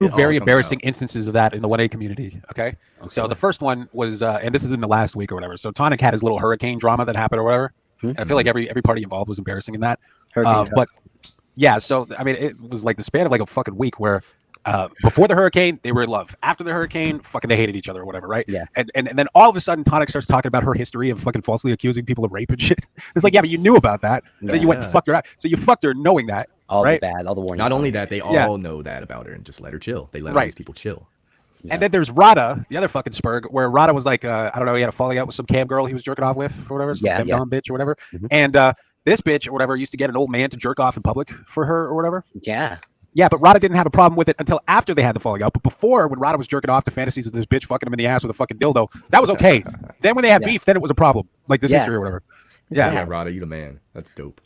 very embarrassing instances of that in the 1A community. Okay. So the first one was, and this is in the last week or whatever. So Tonic had his little hurricane drama that happened or whatever. And I feel like every party involved was embarrassing in that. But yeah, so I mean, it was like the span of like a fucking week where before the hurricane they were in love. After the hurricane, fucking they hated each other or whatever, right? Yeah. And then all of a sudden, Tonic starts talking about her history of fucking falsely accusing people of rape and shit. It's like, yeah, but you knew about that. And then you went and fucked her out. So you fucked her knowing that. All right? the bad, all the warnings. Not only that, they all know that about her and just let her chill. They let all these people chill. Yeah. And then there's Rada, the other fucking spurg, where Rada was like, I don't know, he had a falling out with some cam girl he was jerking off with or whatever, some femdom bitch or whatever. And this bitch or whatever used to get an old man to jerk off in public for her or whatever. Yeah. Yeah, but Rada didn't have a problem with it until after they had the falling out. But before, when Rada was jerking off to fantasies of this bitch fucking him in the ass with a fucking dildo, that was okay. Then when they had beef, then it was a problem. Like this history or whatever. Yeah, Rada, you the man. That's dope.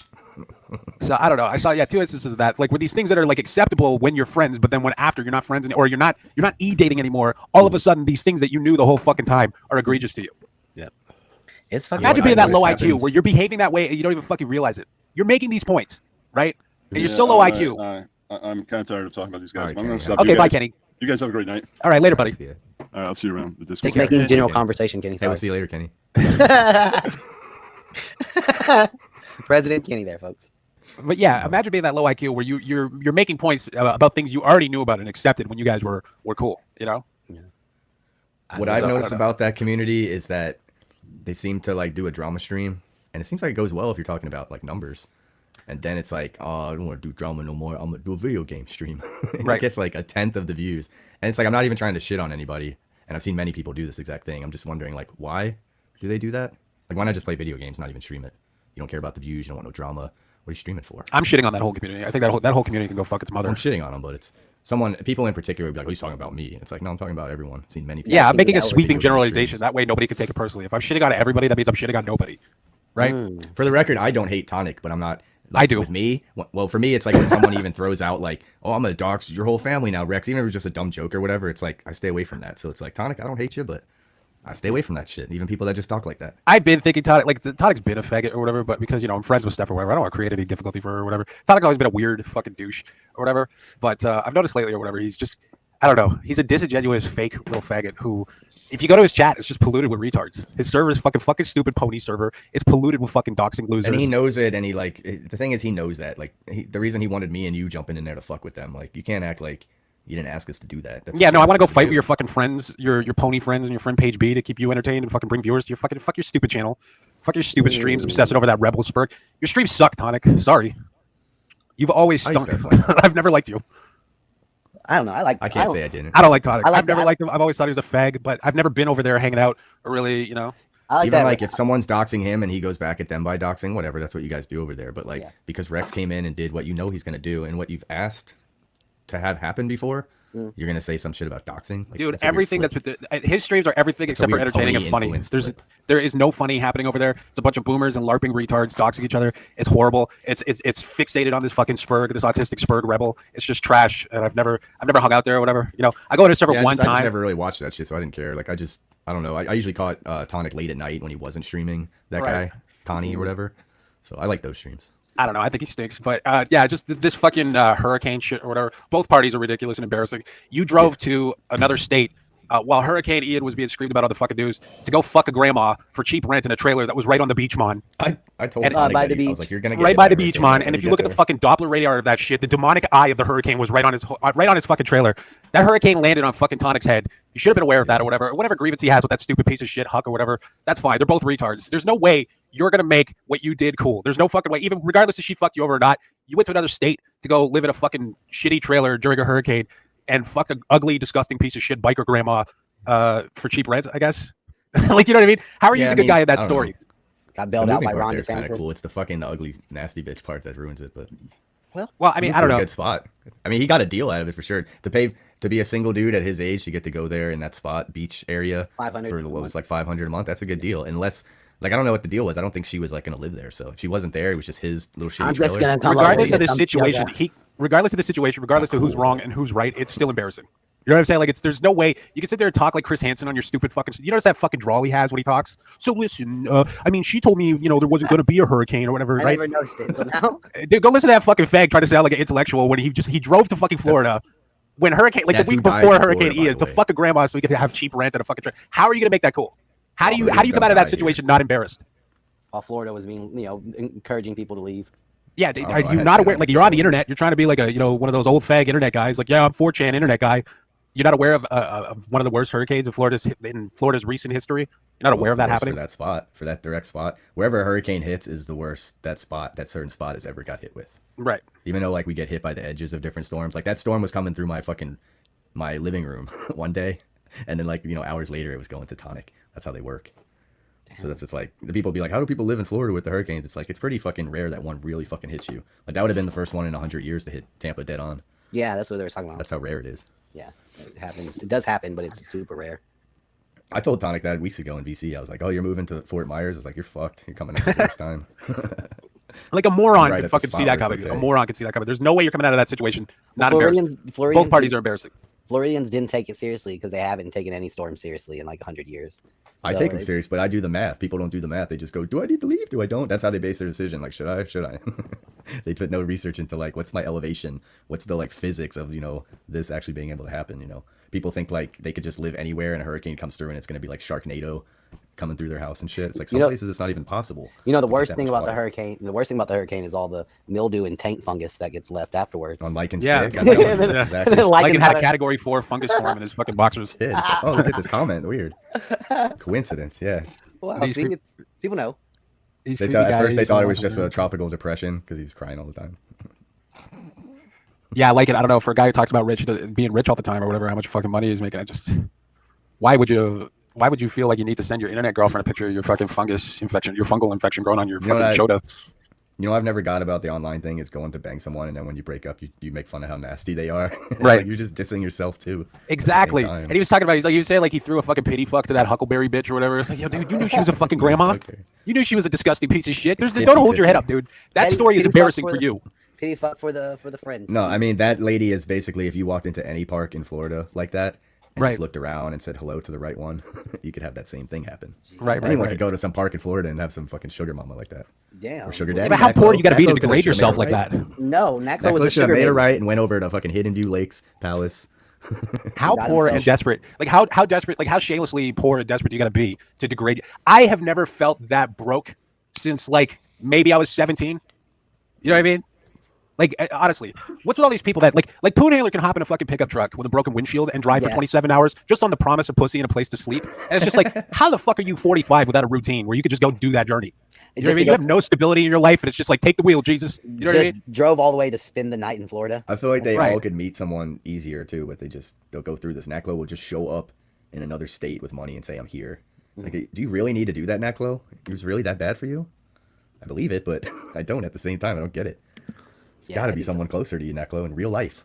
So I don't know. I saw 2 instances of that. Like with these things that are like acceptable when you're friends, but then when after you're not friends or you're not e-dating anymore, all of a sudden these things that you knew the whole fucking time are egregious to you. Yep. It's fucking imagine being that low IQ where you're behaving that way and you don't even fucking realize it. You're making these points, right? And you're so low IQ. I'm kind of tired of talking about these guys. Right, I'm gonna stop. Okay, bye, Kenny. You guys have a great night. All right, later, buddy. All right, I'll see you around the Discord. Just making general conversation, Kenny. Hey, we'll see you later, Kenny. President Kenny there, folks. But yeah, imagine being that low IQ where you're making points about things you already knew about and accepted when you guys were cool, you know? Yeah. What I've noticed about that community is that they seem to like do a drama stream, and it seems like it goes well if you're talking about like numbers. And then it's like, oh, I don't want to do drama no more. I'm gonna do a video game stream. It gets like 1/10 of the views, and it's like I'm not even trying to shit on anybody. And I've seen many people do this exact thing. I'm just wondering, like, why do they do that? Like, why not just play video games, not even stream it? You don't care about the views. You don't want no drama. What are you streaming for? I'm shitting on that whole community. I think that whole community can go fuck its mother. I'm shitting on them, but it's people in particular would be like, oh, he's talking about me. It's like, no, I'm talking about everyone. I've seen many people. Yeah, I'm making a sweeping generalization. That way nobody can take it personally. If I'm shitting on everybody, that means I'm shitting on nobody. Right? For the record, I don't hate Tonic, but I'm not. Like, I do. With me, well, for me, it's like when someone even throws out like, oh, I'm gonna dox your whole family now, Rex. Even if it was just a dumb joke or whatever, it's like I stay away from that. So it's like, Tonic, I don't hate you, but I stay away from that shit. Even people that just talk like that. I've been thinking Tonic's been a faggot or whatever, but because I'm friends with Steph or whatever, I don't want to create any difficulty for her or whatever. Tonic's always been a weird fucking douche or whatever. But I've noticed lately or whatever, he's just, I don't know, he's a disingenuous fake little faggot who, if you go to his chat, it's just polluted with retards. His server is fucking stupid pony server. It's polluted with fucking doxing losers. And he knows it, and he like the thing is he knows that. Like the reason he wanted me and you jumping in there to fuck with them, like you can't act like you didn't ask us to do that. That's I want to go fight with your fucking friends, your pony friends, and your friend Page B to keep you entertained and fucking bring viewers to your fuck your stupid channel, fuck your stupid streams, obsessing over that Rebel Spurg. Your streams suck, Tonic. Sorry, you've always stunk. I've never liked you. I don't know. I can't say I didn't. I don't like Tonic. I've never liked him. I've always thought he was a fag, but I've never been over there hanging out or really, I like even that. like if someone's doxing him and he goes back at them by doxing, whatever, that's what you guys do over there. But like because Rex came in and did what you know he's gonna do and what you've asked to have happen before, you're gonna say some shit about doxing. Like, dude, everything that's his streams are everything except for entertaining and funny. There is no funny happening over there. It's a bunch of boomers and LARPing retards doxing each other. It's horrible. It's fixated on this fucking Spurg, this autistic Spurg rebel. It's just trash. And I've never hung out there or whatever. I go to a server one time. I just never really watched that shit, so I didn't care. Like I don't know. I usually caught Tonic late at night when he wasn't streaming. That guy, Connie or whatever. So I like those streams. I don't know. I think he stinks. But yeah, just this fucking hurricane shit or whatever. Both parties are ridiculous and embarrassing. You drove to another state while Hurricane Ian was being screamed about on the fucking news to go fuck a grandma for cheap rent in a trailer that was right on the beach, man. I told him by the beach. I was like, you're gonna get right by the beach, man. And if you look at the fucking Doppler radar of that shit, the demonic eye of the hurricane was right on his fucking trailer. That hurricane landed on fucking Tonic's head. You should have been aware of that or whatever grievance he has with that stupid piece of shit Huck or whatever. That's fine. They're both retards. There's no way you're gonna make what you did cool. There's no fucking way. Even regardless if she fucked you over or not, you went to another state to go live in a fucking shitty trailer during a hurricane and fucked an ugly, disgusting piece of shit biker grandma for cheap rent, I guess. Like, you know what I mean? How are you the good guy in that story? Got bailed out by Ron DeSantis. Kind DeSantis. of cool. It's the fucking ugly, nasty bitch part that ruins it. But well, I mean, I don't know. Good spot. I mean, he got a deal out of it for sure. To be a single dude at his age to get to go there in that spot beach area for what was like $500 a month. That's a good deal. Unless, like, I don't know what the deal was. I don't think she was like gonna live there. So if she wasn't there, it was just his little shitty trailer. Regardless of the situation, regardless of who's wrong and who's right, it's still embarrassing. You know what I'm saying? Like, there's no way you can sit there and talk like Chris Hansen on your stupid fucking. You notice that fucking drawl he has when he talks. So listen, I mean, she told me, there wasn't going to be a hurricane or whatever, right? I never noticed it until now. Dude, go listen to that fucking fag try to sound like an intellectual when he drove to fucking Florida. when Hurricane, like That's the who week dies before in Hurricane Florida, by Ian, the to way. fuck a grandma so we could have cheap rent and a fucking trip. How are you gonna make that cool? How do you Floridians come don't out of that die here. situation not embarrassed? While Florida was being, encouraging people to leave. Yeah, don't are know, I you had not shit aware? on Like you're on the Florida. internet, you're trying to be like a one of those old fag internet guys. Like, yeah, I'm 4chan internet guy. You're not aware of one of the worst hurricanes in Florida's recent history. You're not aware of that happening. For that spot, for that direct spot, wherever a hurricane hits is the worst. That certain spot has ever got hit with. Right. Even though like we get hit by the edges of different storms, like that storm was coming through my living room one day, and then like hours later it was going to Tonic. That's how they work. So that's, it's like the people be like, how do people live in Florida with the hurricanes? It's like it's pretty fucking rare that one really fucking hits you. Like that would have been the first one in 100 years to hit Tampa dead on. Yeah, that's what they were talking about. That's how rare it is. Yeah, it happens. It does happen, but it's super rare. I told Tonic that weeks ago in VC. I was like, oh, you're moving to Fort Myers. I was like, you're fucked. You're coming out the first time. Like a moron Right could at the fucking spot see that where it's coming. okay. A moron could see that coming. There's no way you're coming out of that situation not embarrassed. Both parties are embarrassing. Floridians didn't take it seriously because they haven't taken any storm seriously in like 100 years. I So take them it- serious, but I do the math. People don't do the math. They just go, do I need to leave? Do I don't? That's how they base their decision. Like, should I? Should I? They put no research into like, what's my elevation? What's the like physics of, this actually being able to happen? People think like they could just live anywhere and a hurricane comes through and it's going to be like Sharknado coming through their house and shit. It's like some places it's not even possible. The to get worst that thing much about the water. hurricane, is all the mildew and taint fungus that gets left afterwards. On lichen Yeah. stick. I know, And then- exactly. and then Like lichen it had a had a- category 4 fungus storm in his fucking boxers. Yeah, it's like, oh, look at this comment. Weird. Coincidence. Yeah. Wow, These see, peop- it's, people know. These They creepy thought, at first guys they thought it from was just a Walker. tropical depression because he was crying all the time. Yeah, I like it. I don't know, for a guy who talks about being rich all the time or whatever, how much fucking money he's making. Why would you feel like you need to send your internet girlfriend a picture of your fucking fungal infection growing on your You know fucking what Shota? I've never got about the online thing is going to bang someone and then when you break up, you make fun of how nasty they are. It's Right. like you're just dissing yourself too. Exactly. time. And he was talking about, he was saying like he threw a fucking pity fuck to that Huckleberry bitch or whatever. It's like, yo, dude, you knew she was a fucking grandma. Okay. You knew she was a disgusting piece of shit. It's Don't hold your 50-50. head up, dude. That Pity- story is pity fuck embarrassing for for the- you. Pity fuck for the friends. No, I mean that lady is basically if you walked into any park in Florida like that and Right. just looked around and said hello to the right one, you could have that same thing happen. Right, right, Anyone right. could go to some park in Florida and have some fucking sugar mama like that. Damn. Or sugar Yeah, daddy. but how poor do you got to be to Naklo could've degrade made yourself it like right. that? No, Naklo was a Naklo should have sugar made it baby. right and went over to fucking Hidden View Lakes Palace. How Got poor and himself. desperate, like how desperate, like how shamelessly poor and desperate do you got to be to degrade? I have never felt that broke since like maybe I was 17. You know what I mean? Like honestly, what's with all these people that like Poon Handler can hop in a fucking pickup truck with a broken windshield and drive for Yeah. 27 hours just on the promise of pussy and a place to sleep? And it's just like, how the fuck are you 45 without a routine where you could just go do that journey? You know what I mean? You have no stability in your life, and it's just like take the wheel, Jesus. You know what I Just mean? drove all the way to spend the night in Florida. I feel like they Right. all could meet someone easier too, but they'll go through this. Naklo will just show up in another state with money and say, I'm here. Like, do you really need to do that, Naklo? It was really that bad for you? I believe it, but I don't at the same time. I don't get it. It's Yeah, got to I be need some- someone closer to you, Naklo, in real life.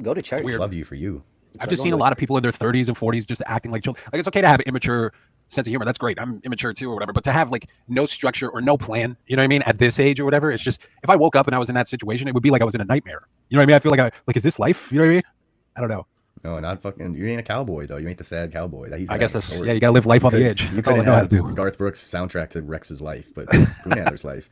Go to church. weird. Love you for you. I've just seen a lot of people in their 30s and 40s just acting like children. Like it's okay to have immature sense of humor. That's great. I'm immature too or whatever. But to have like no structure or no plan, you know what I mean? At this age or whatever, it's just if I woke up and I was in that situation, it would be like I was in a nightmare. You know what I mean? I feel like is this life? You know what I mean? I don't know. No, not fucking. You ain't a cowboy though. You ain't the sad cowboy. He's I got guess a that's story. yeah. You gotta live life on the Could- edge. You That's all I couldn't know how to have do. Garth Brooks soundtrack to Rex's life, but Poon Handler's life.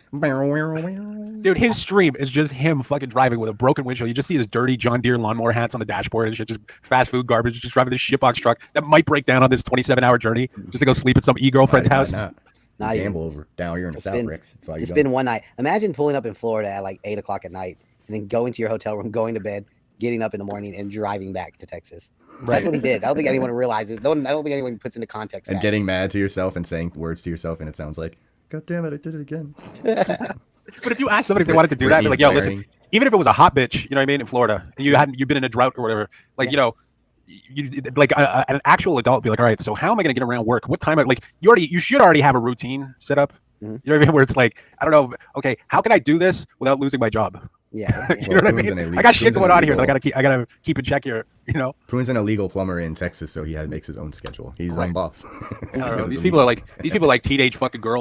Dude, his stream is just him fucking driving with a broken windshield. You just see his dirty John Deere lawnmower hats on the dashboard and shit, just fast food garbage, just driving this shitbox truck that might break down on this 27-hour journey just to go sleep at some e-girlfriend's Why house. not? Not even. Gamble over down here in the It's South, been- Rex. That's why you It's go. been one night. Imagine pulling up in Florida at like 8 o'clock at night and then going to your hotel room, going to bed, getting up in the morning, and driving back to Texas. That's what he did. I don't think anyone realizes. I don't think anyone puts into context And that. getting mad to yourself and saying words to yourself, and it sounds like, God damn it, I did it again. But if you ask somebody if they wanted to do that, be like, yo, listen, even if it was a hot bitch, you know what I mean, in Florida, and you've been in a drought or whatever, like, you know, you like an actual adult be like, all right, so how am I going to get around work? What time? Like, you should already have a routine set up. Mhm. You know what I mean? Where it's like, I don't know, okay, how can I do this without losing my job? Yeah. You know what I Poon's mean? an elite- I got shit Poon's an going on here that illegal- I gotta keep in check here. You know, Poon's an illegal plumber in Texas, so he makes his own schedule. He's his Right. own boss. I don't know. These people are like teenage fucking girls.